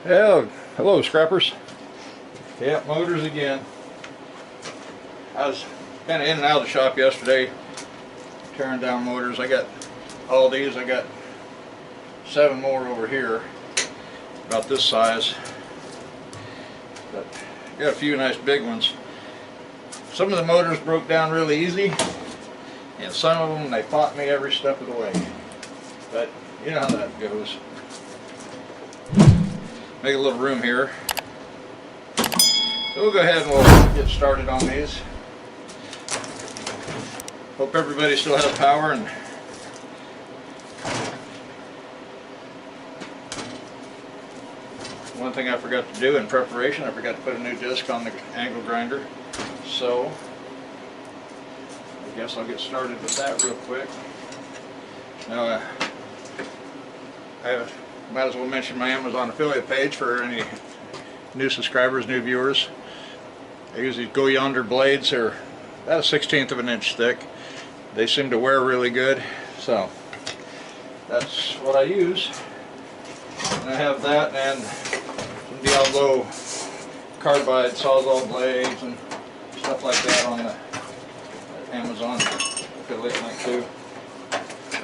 Yeah, hello scrappers. Yeah, motors again. I was kind of in and out of the shop yesterday, tearing down motors. I got all these. I got 7 more over here, about this size. But got a few nice big ones. Some of the motors broke down really easy, and some of them they fought me every step of the way. But you know how that goes. Make a little room here. So we'll go ahead and we'll get started on these. Hope everybody still has power. And one thing I forgot to do in preparation, I forgot to put a new disc on the angle grinder. So I guess I'll get started with that real quick. Now I might as well mention my Amazon affiliate page for any new subscribers, new viewers. I use these Go Yonder blades. They're about 1/16 of an inch thick. They seem to wear really good, so that's what I use. And I have that and some Diablo carbide sawzall blades and stuff like that on the Amazon affiliate link too.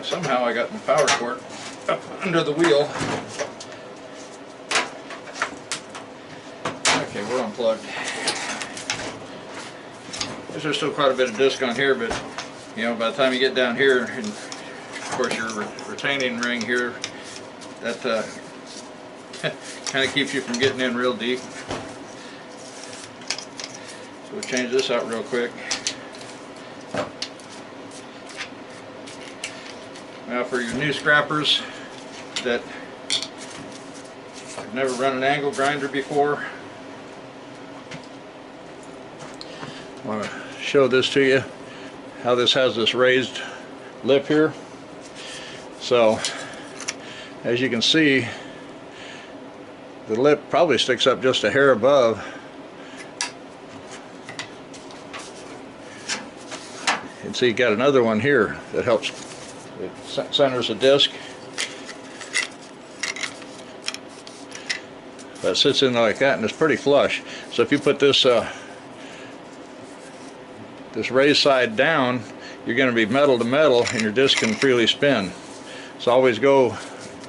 Somehow I got my power cord up under the wheel. Okay, we're unplugged. There's still quite a bit of disc on here, but you know, by the time you get down here, and of course your retaining ring here, that kind of keeps you from getting in real deep. So we'll change this out real quick. Now for your new scrappers that have never run an angle grinder before, I want to show this to you, how this has this raised lip here. So as you can see, the lip probably sticks up just a hair above. And so you got another one here that helps. It centers the disc. That sits in like that, and it's pretty flush. So if you put this this raised side down, you're going to be metal to metal, and your disc can freely spin. So always go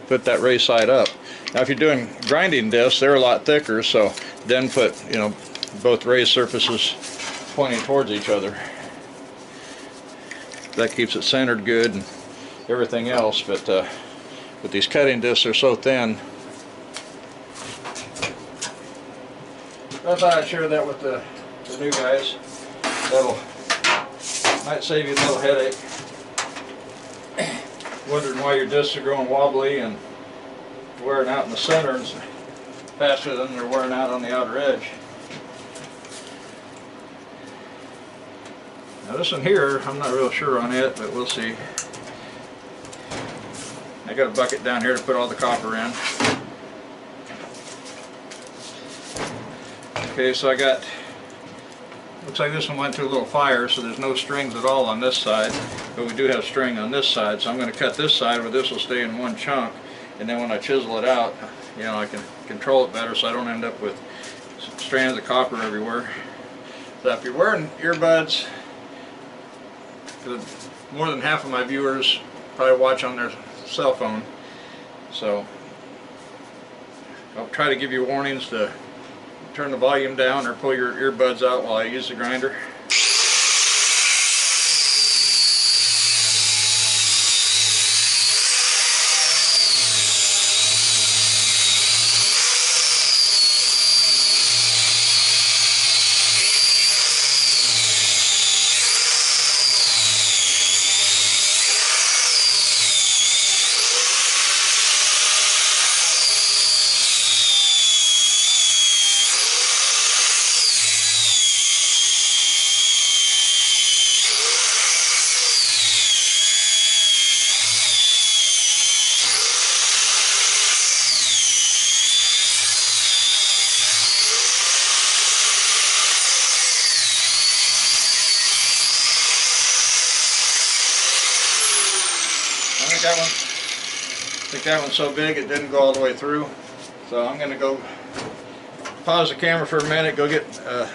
put that raised side up. Now if you're doing grinding discs, they're a lot thicker, so then put, you know, both raised surfaces pointing towards each other. That keeps it centered good and everything else. But with these cutting discs, they're so thin. I thought I'd share that with the new guys. That'll might save you a little headache, wondering why your discs are growing wobbly and wearing out in the center faster than they're wearing out on the outer edge. Now this one here, I'm not real sure on it, but we'll see. I got a bucket down here to put all the copper in. Okay, so I got, looks like this one went through a little fire, so there's no strings at all on this side, but we do have string on this side, so I'm going to cut this side where this will stay in one chunk, and then when I chisel it out, you know, I can control it better so I don't end up with strands of copper everywhere. So if you're wearing earbuds, more than half of my viewers probably watch on their cell phone, so I'll try to give you warnings to turn the volume down or pull your earbuds out while I use the grinder. I think that one's so big it didn't go all the way through. So I'm going to go pause the camera for a minute, go get a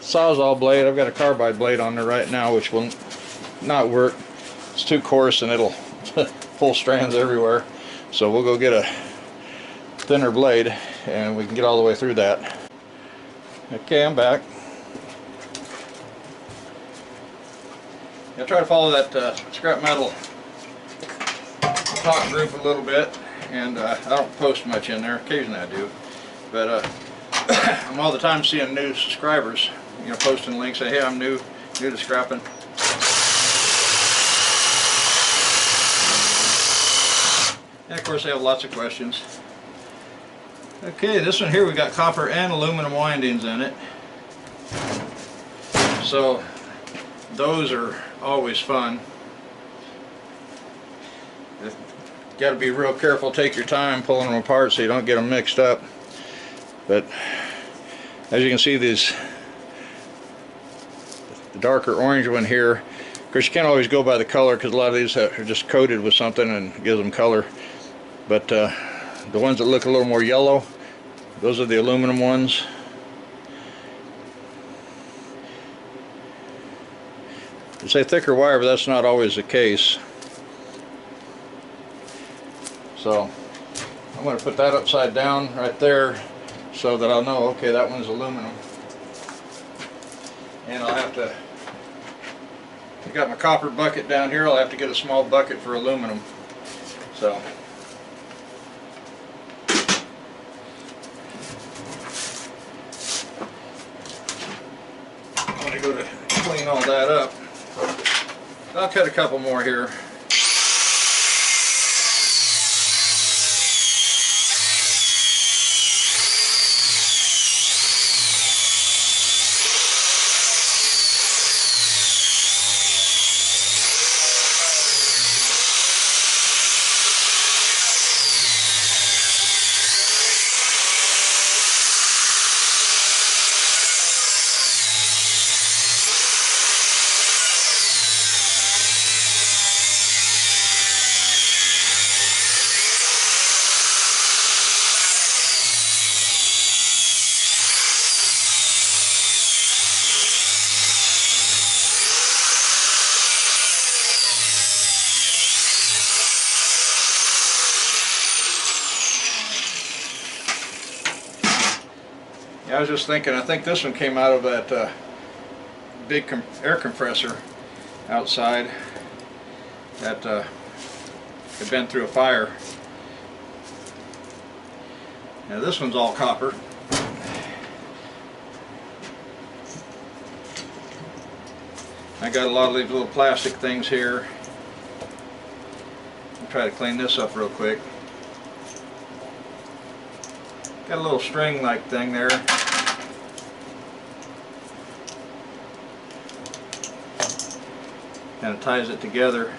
Sawzall blade. I've got a carbide blade on there right now, which will not work. It's too coarse and it'll pull strands everywhere. So we'll go get a thinner blade and we can get all the way through that. Okay, I'm back. I'll try to follow that scrap metal talk group a little bit, and I don't post much in there. Occasionally I do, but I'm all the time seeing new subscribers, you know, posting links, say, hey, I'm new to scrapping. And of course they have lots of questions. Okay, this one here we got copper and aluminum windings in it, so those are always fun. You got to be real careful, take your time pulling them apart so you don't get them mixed up. But as you can see, the darker orange one here, of course you can't always go by the color because a lot of these are just coated with something and gives them color. But the ones that look a little more yellow, those are the aluminum ones. They say thicker wire, but that's not always the case. So I'm going to put that upside down right there so that I'll know, okay, that one's aluminum. And I'll have to, I've got my copper bucket down here, I'll have to get a small bucket for aluminum. So I'm going to go to clean all that up. I'll cut a couple more here. Yeah, I was just thinking, I think this one came out of that big air compressor outside that had been through a fire. Now this one's all copper. I got a lot of these little plastic things here. I'll try to clean this up real quick. Got a little string-like thing there. Kind of ties it together.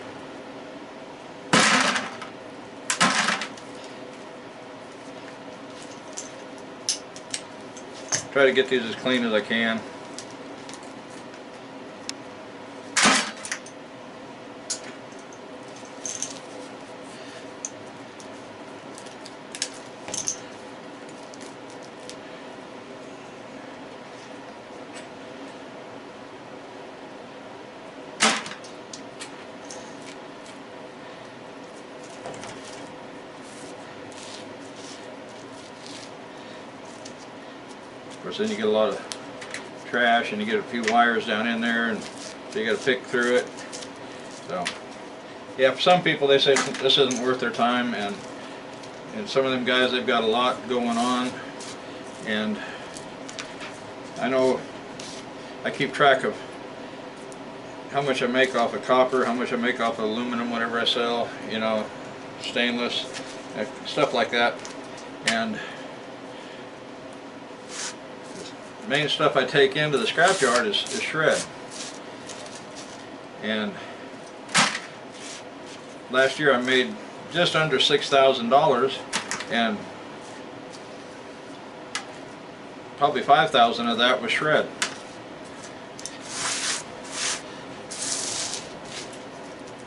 Try to get these as clean as I can. Of course, then you get a lot of trash and you get a few wires down in there, and so you got to pick through it. So yeah, for some people they say this isn't worth their time, and some of them guys, they've got a lot going on, and I know I keep track of how much I make off of copper, how much I make off of aluminum whenever I sell, you know, stainless, stuff like that. And the main stuff I take into the scrapyard is shred. And last year I made just under $6,000, and probably $5,000 of that was shred.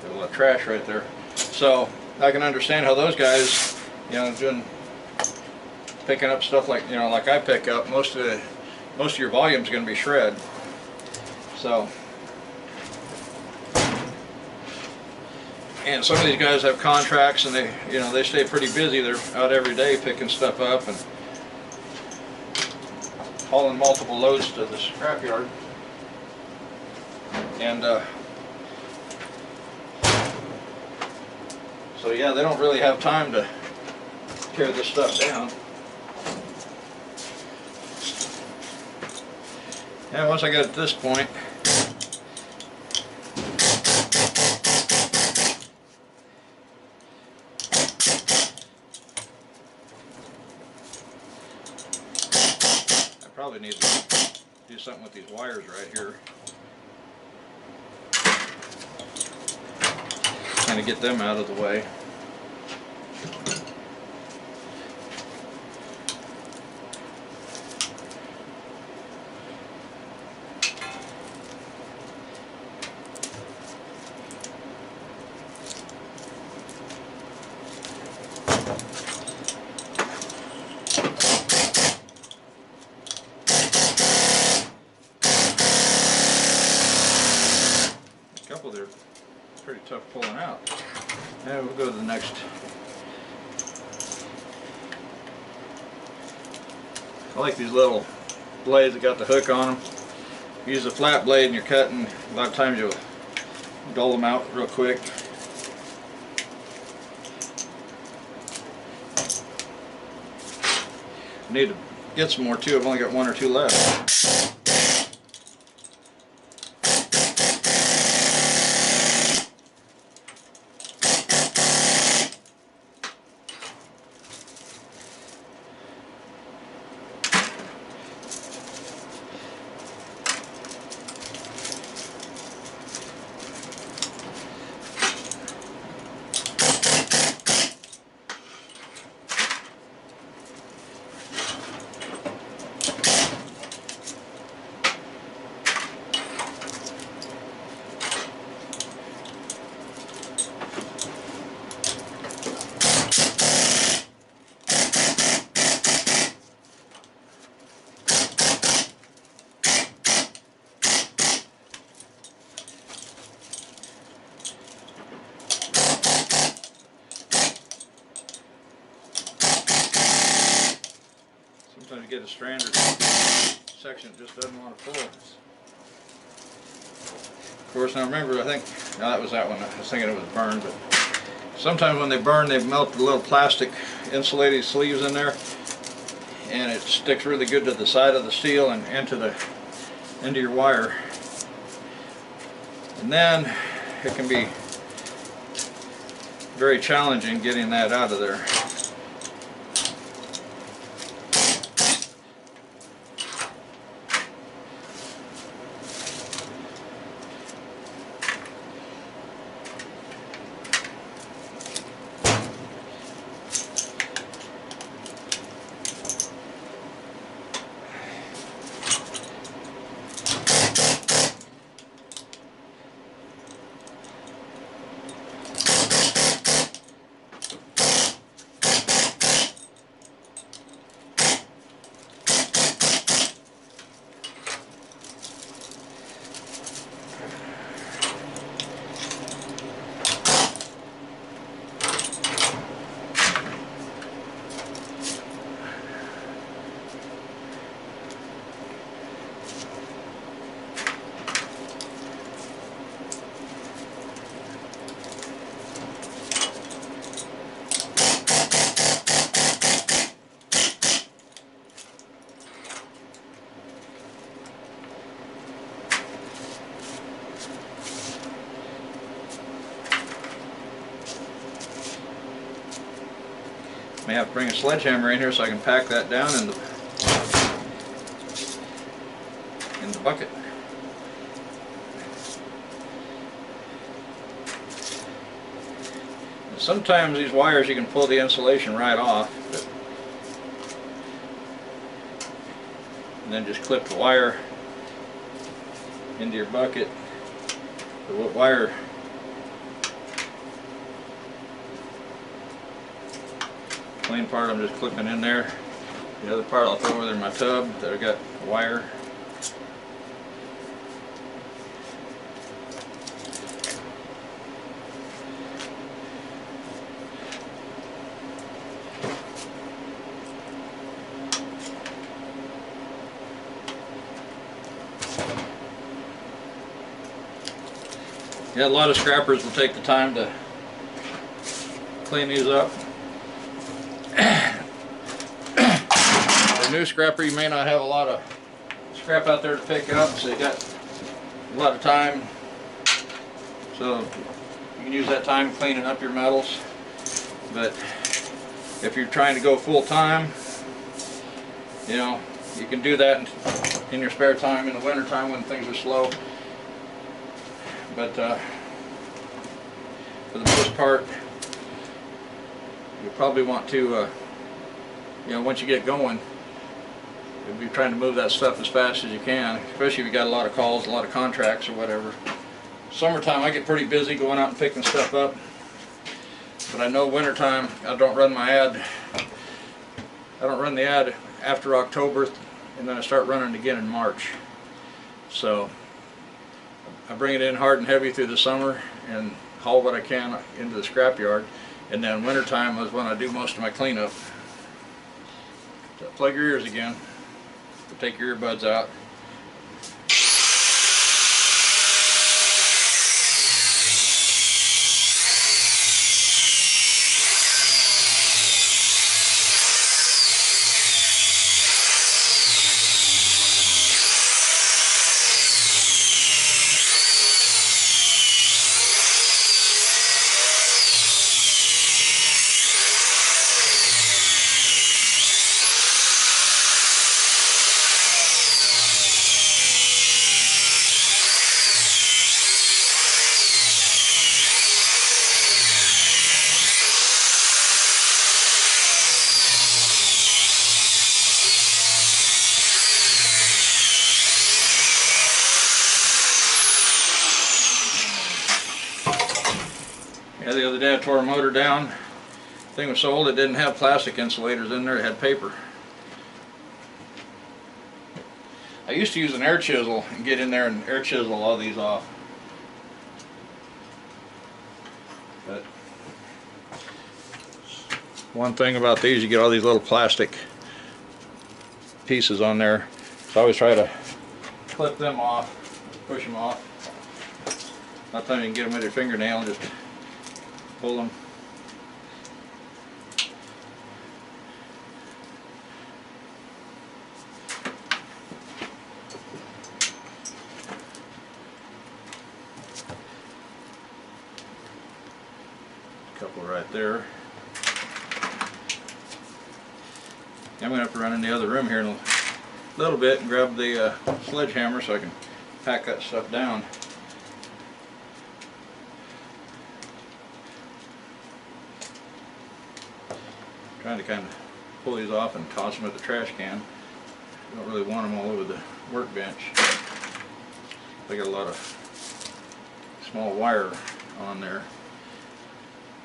Got a lot of trash right there. So I can understand how those guys, you know, doing picking up stuff like, you know, like I pick up, most of your volume is going to be shred. So, and some of these guys have contracts, and they stay pretty busy. They're out every day picking stuff up and hauling multiple loads to the scrapyard. And so yeah, they don't really have time to tear this stuff down. And once I get at this point, I probably need to do something with these wires right here. Kind of get them out of the way. A couple there pretty tough pulling out. Now we'll go to the next. I like these little blades that got the hook on them. Use a flat blade and you're cutting, a lot of times you'll dull them out real quick. I need to get some more too. I've only got one or two left. Sometimes you get a strand or section that just doesn't want to pull. Of course, now remember, I think, no, that was that one. I was thinking it was burned, but sometimes when they burn, they melt the little plastic insulated sleeves in there, and it sticks really good to the side of the steel and into your wire. And then it can be very challenging getting that out of there. May have to bring a sledgehammer in here so I can pack that down in the bucket. Sometimes these wires you can pull the insulation right off, and then just clip the wire into your bucket. The wire plain part I'm just clipping in there. The other part I'll throw over there in my tub that I got wire. Yeah, a lot of scrappers will take the time to clean these up. For a new scrapper, you may not have a lot of scrap out there to pick up, so you got a lot of time. So you can use that time cleaning up your metals. But if you're trying to go full time, you know, you can do that in your spare time in the winter time when things are slow. But for the most part, you probably want to, you know, once you get going, you'll be trying to move that stuff as fast as you can, especially if you got a lot of calls, a lot of contracts or whatever. Summertime, I get pretty busy going out and picking stuff up. But I know wintertime, I don't run my ad. I don't run the ad after October, and then I start running again in March. So I bring it in hard and heavy through the summer and haul what I can into the scrapyard, and then wintertime is when I do most of my cleanup. So plug your ears again. Take your earbuds out. Yeah, the other day I tore a motor down. The thing was so old it didn't have plastic insulators in there, it had paper. I used to use an air chisel and get in there and air chisel all these off. But one thing about these, you get all these little plastic pieces on there. So I always try to clip them off, push them off. Not time you can get them with your fingernail, just pull them. A couple right there. I'm going to have to run in the other room here in a little bit and grab the sledgehammer so I can pack that stuff down. Trying to kind of pull these off and toss them at the trash can. I don't really want them all over the workbench. I got a lot of small wire on there.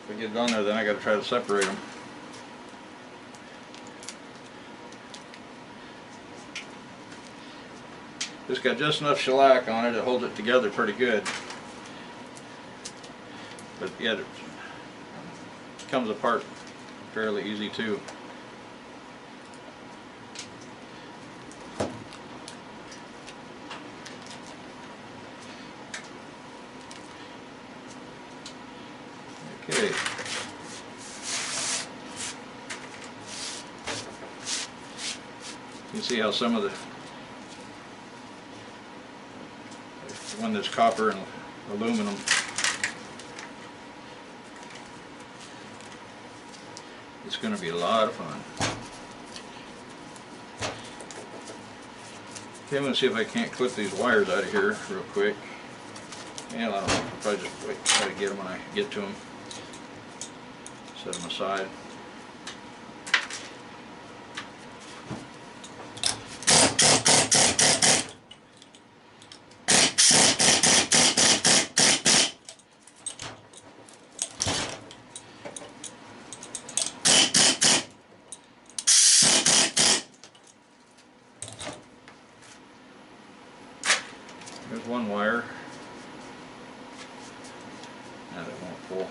If I get it on there, then I got to try to separate them. It's got just enough shellac on it to hold it together pretty good. But yeah, it comes apart fairly easy too. Okay. You can see how some of the one that's copper and aluminum. It's going to be a lot of fun. Okay, I'm going to see if I can't clip these wires out of here real quick. And I don't know, I'll probably just wait, try to get them when I get to them. Set them aside. There's one wire. Now that won't pull.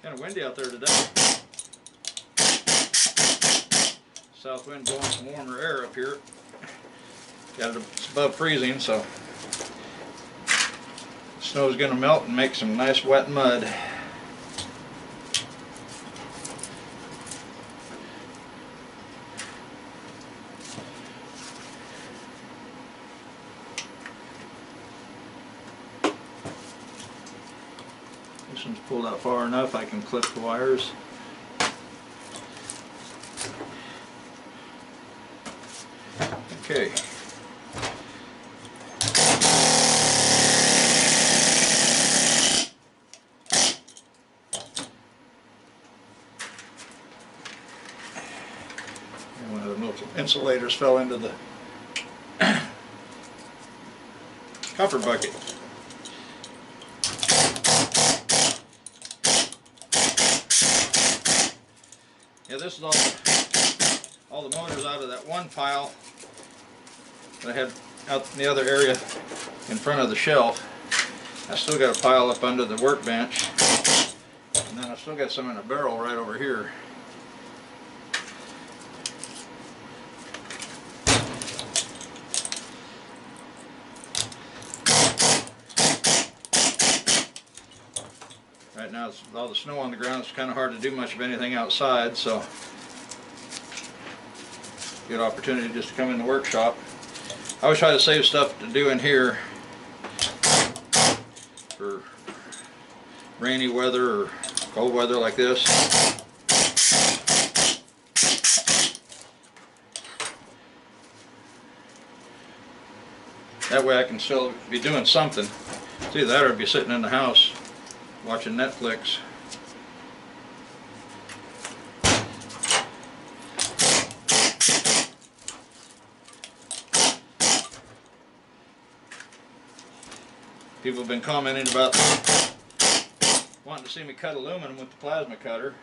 Kind of windy out there today. South wind blowing some warmer air up here. Got it above freezing, so the snow's going to melt and make some nice wet mud. This one's pulled out far enough I can clip the wires. Okay. And one of the little insulators fell into the copper bucket. Yeah, this is all the motors out of that one pile that I had out in the other area in front of the shelf. I still got a pile up under the workbench, and then I still got some in a barrel right over here. Right now, with all the snow on the ground, it's kind of hard to do much of anything outside, so good opportunity just to come in the workshop. I always try to save stuff to do in here for rainy weather or cold weather like this. That way I can still be doing something. It's either that or be sitting in the house watching Netflix. People have been commenting about wanting to see me cut aluminum with the plasma cutter,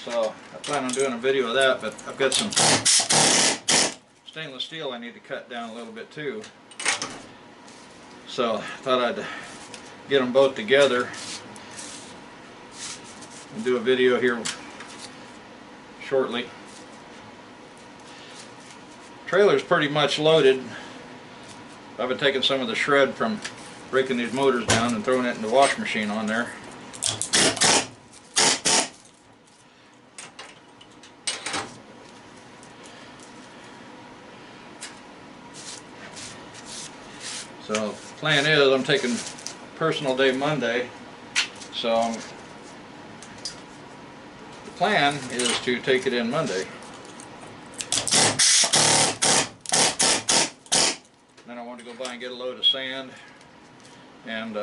so I plan on doing a video of that, but I've got some stainless steel I need to cut down a little bit too. So I thought I'd get them both together and do a video here shortly. Trailer's pretty much loaded. I've been taking some of the shred from breaking these motors down and throwing it in the wash machine on there. So plan is I'm taking personal day Monday, so the plan is to take it in Monday. Then I want to go by and get a load of sand and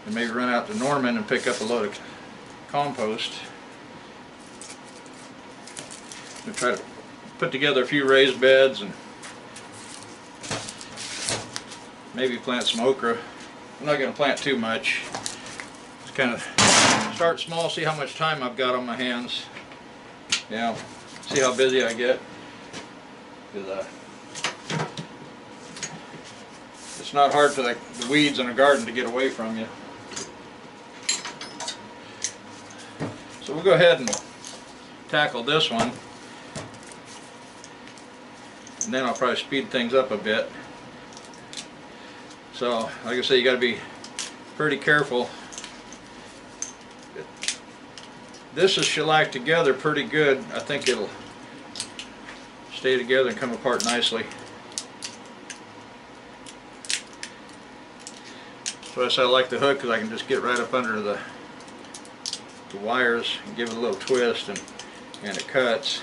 maybe run out to Norman and pick up a load of compost. I'm going to try to put together a few raised beds and maybe plant some okra. I'm not going to plant too much. Just kind of start small, see how much time I've got on my hands. Yeah, see how busy I get. Because it's not hard for the weeds in a garden to get away from you. So we'll go ahead and tackle this one, and then I'll probably speed things up a bit. So, like I say, you got to be pretty careful. This is shellacked together pretty good. I think it'll stay together and come apart nicely. So I say I like the hook because I can just get right up under the wires and give it a little twist, and it cuts.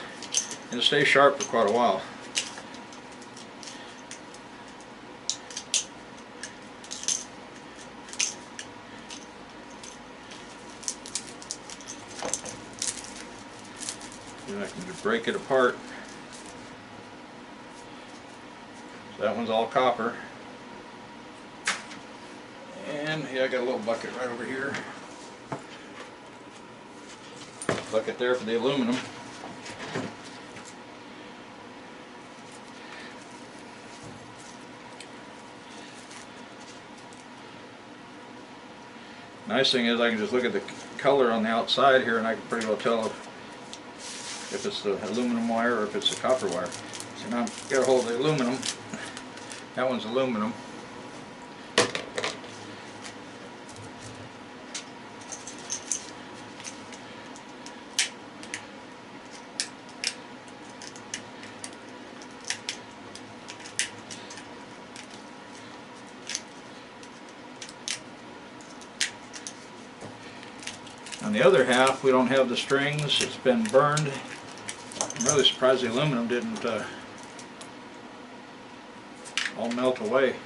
And it stays sharp for quite a while. Then I can just break it apart. So that one's all copper. And yeah, I got a little bucket right over here. Bucket there for the aluminum. Nice thing is I can just look at the color on the outside here and I can pretty well tell if it's the aluminum wire or if it's the copper wire. So now I've got a hold of the aluminum. That one's aluminum. On the other half, we don't have the strings. It's been burned. I'm really surprised the aluminum didn't all melt away.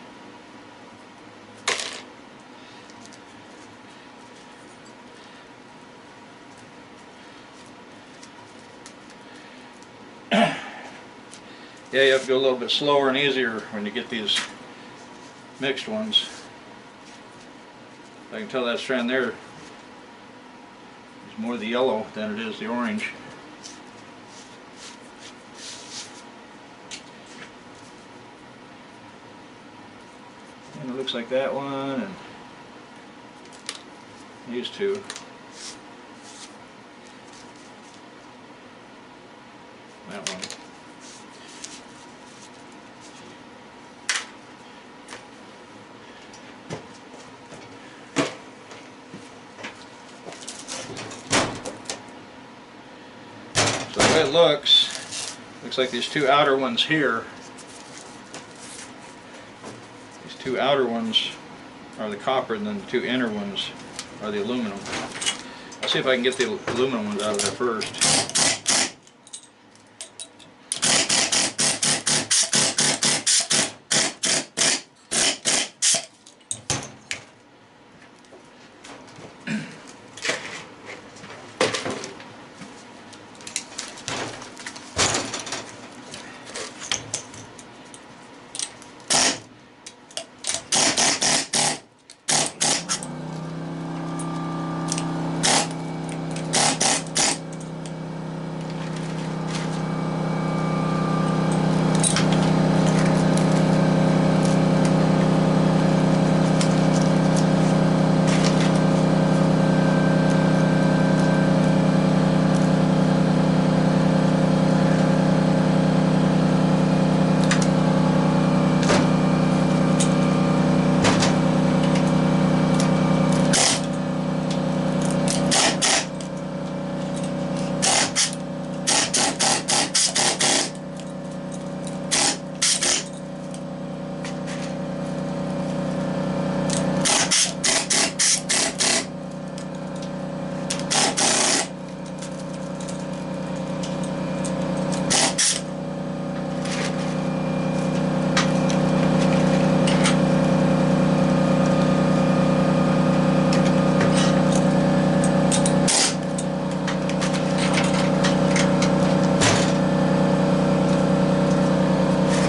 Yeah, you have to go a little bit slower and easier when you get these mixed ones. I can tell that strand there is more the yellow than it is the orange. And it looks like that one and these two. That one. So the way it looks like these two outer ones here, these two outer ones are the copper and then the two inner ones are the aluminum. I'll see if I can get the aluminum ones out of there first.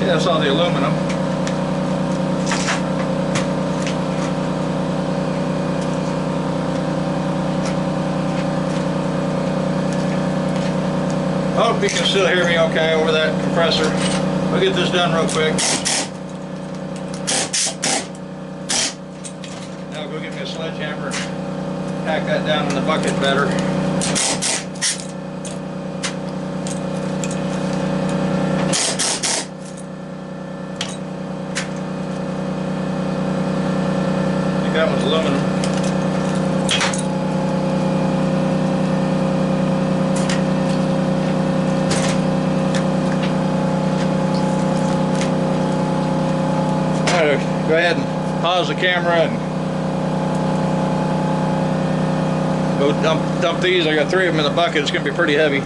That's all the aluminum. I hope you can still hear me okay over that compressor. I'll get this done real quick. Now go get me a sledgehammer and pack that down in the bucket better. That one's aluminum. Alright, go ahead and pause the camera and go dump these. I got 3 of them in the bucket. It's going to be pretty heavy.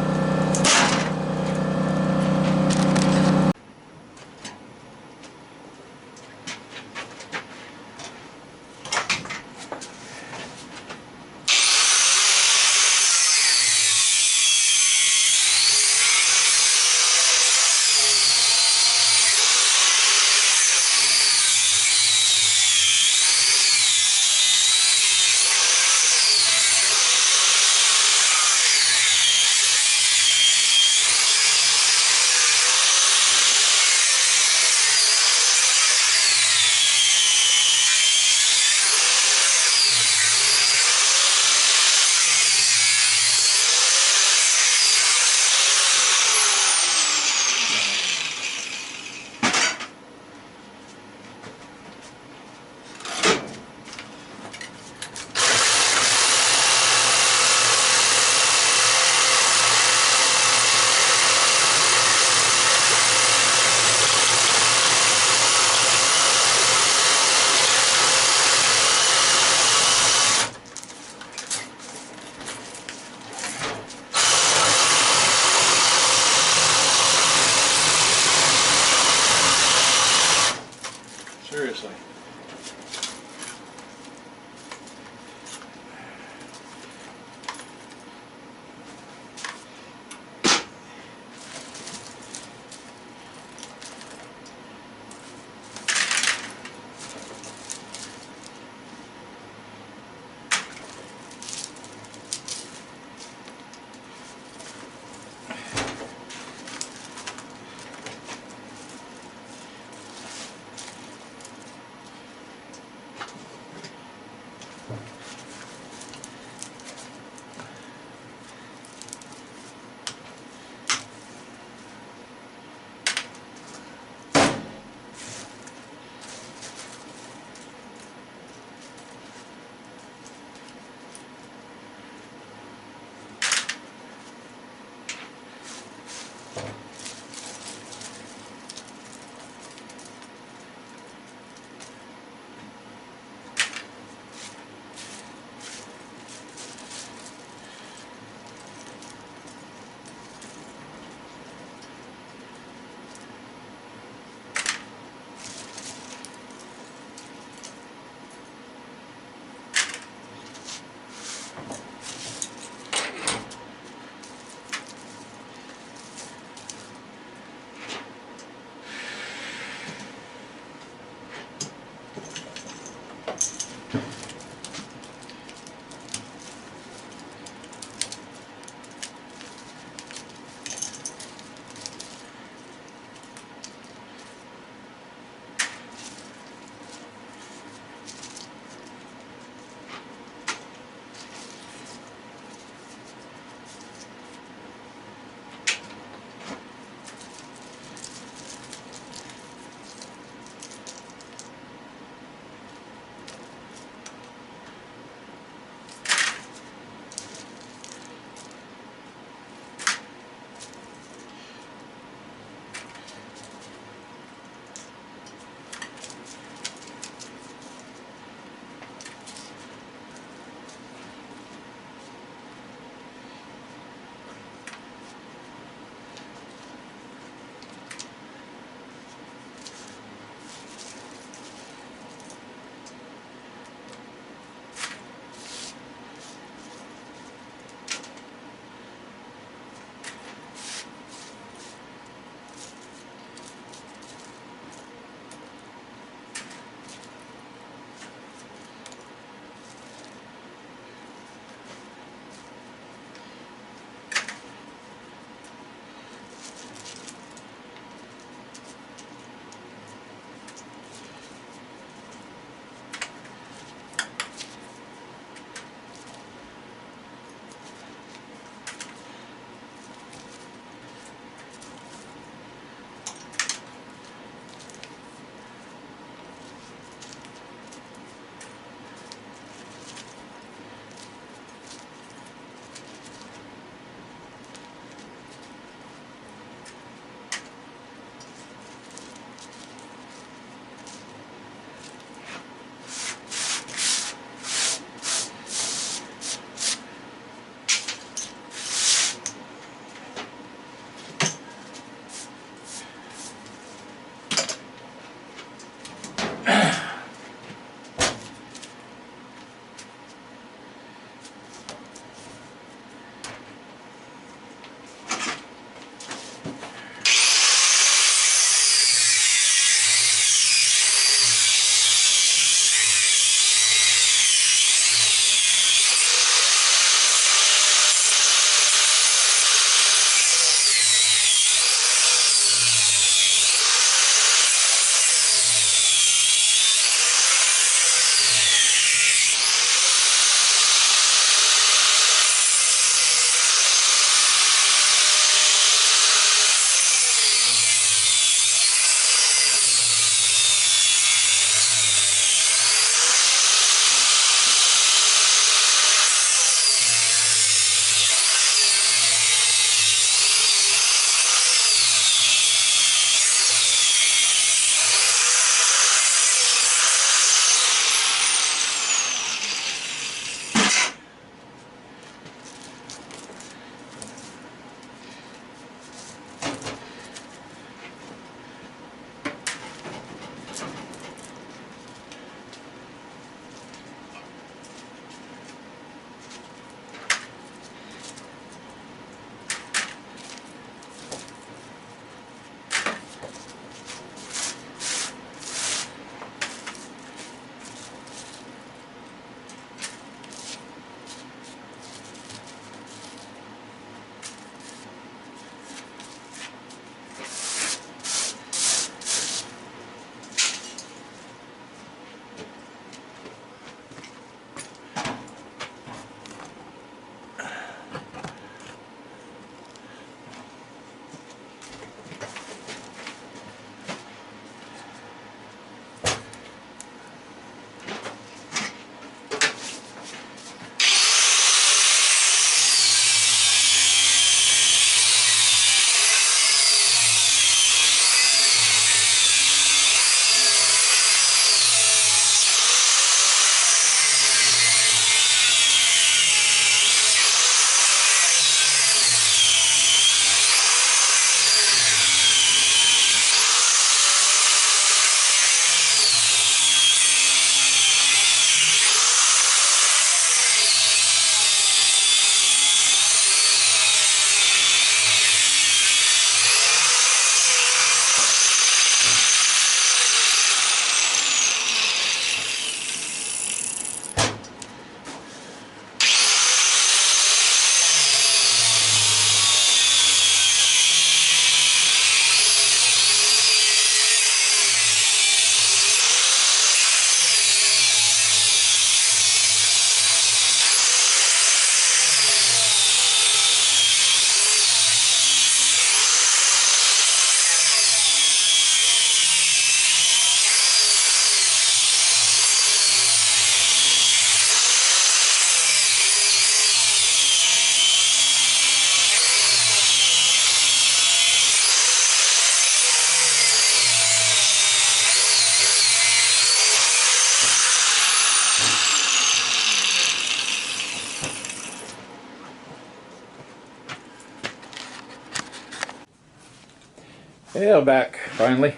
Yeah, back finally.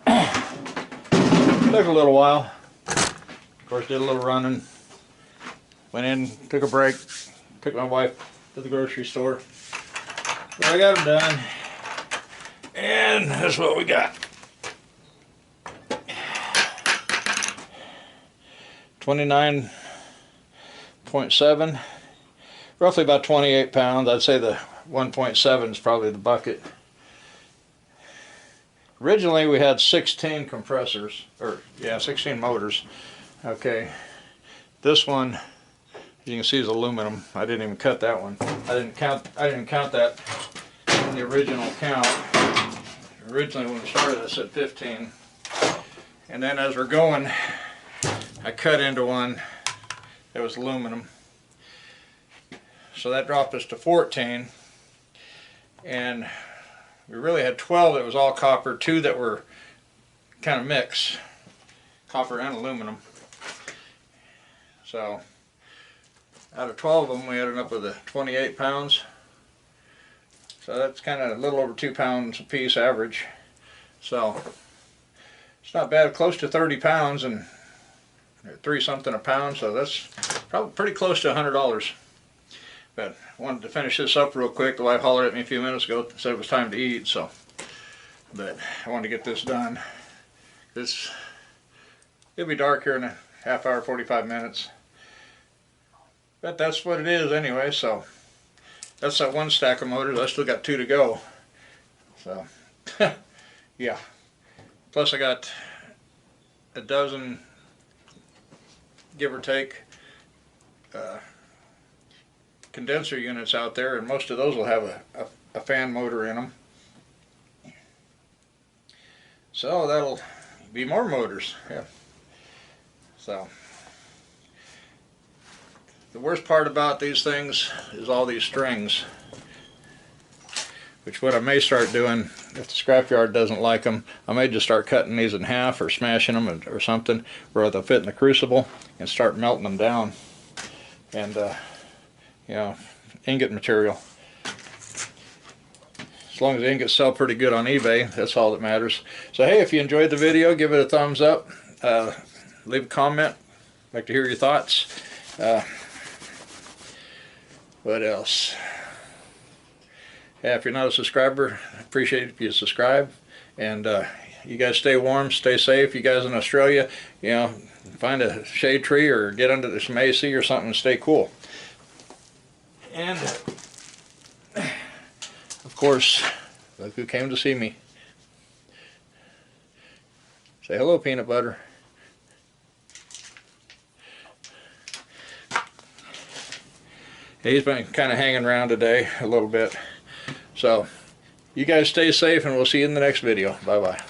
Took a little while. Of course, did a little running. Went in, took a break, took my wife to the grocery store. But I got them done. And that's what we got. 29.7, roughly about 28 pounds. I'd say the 1.7 is probably the bucket. Originally we had 16 compressors, or yeah, 16 motors. Okay, this one, as you can see, is aluminum. I didn't even cut that one. I didn't count that in the original count. Originally when we started I said 15, and then as we're going I cut into one that was aluminum, so that dropped us to 14, and we really had 12 that was all copper, 2 that were kind of mixed, copper and aluminum. So out of 12 of them we ended up with 28 pounds. So that's kind of a little over 2 pounds a piece average. So it's not bad, close to 30 pounds and 3 something a pound. So that's probably pretty close to $100. But I wanted to finish this up real quick. The wife hollered at me a few minutes ago, said it was time to eat. So, but I wanted to get this done. It'll be dark here in a half hour, 45 minutes. But that's what it is anyway. So that's that one stack of motors. I still got 2 to go. So, yeah. Plus I got a dozen, give or take, condenser units out there, and most of those will have a fan motor in them. So that'll be more motors. Yeah. So the worst part about these things is all these strings, which what I may start doing, if the scrapyard doesn't like them, I may just start cutting these in half or smashing them or something where they'll fit in the crucible and start melting them down. And you know, ingot material. As long as the ingots sell pretty good on eBay, that's all that matters. So hey, if you enjoyed the video, give it a thumbs up. Leave a comment. I'd like to hear your thoughts. What else? Yeah, if you're not a subscriber, I appreciate it if you subscribe. And you guys stay warm, stay safe. You guys in Australia, you know, find a shade tree or get under some AC or something and stay cool. And of course, look who came to see me. Say hello, peanut butter. He's been kind of hanging around today a little bit. So you guys stay safe, and we'll see you in the next video. Bye bye.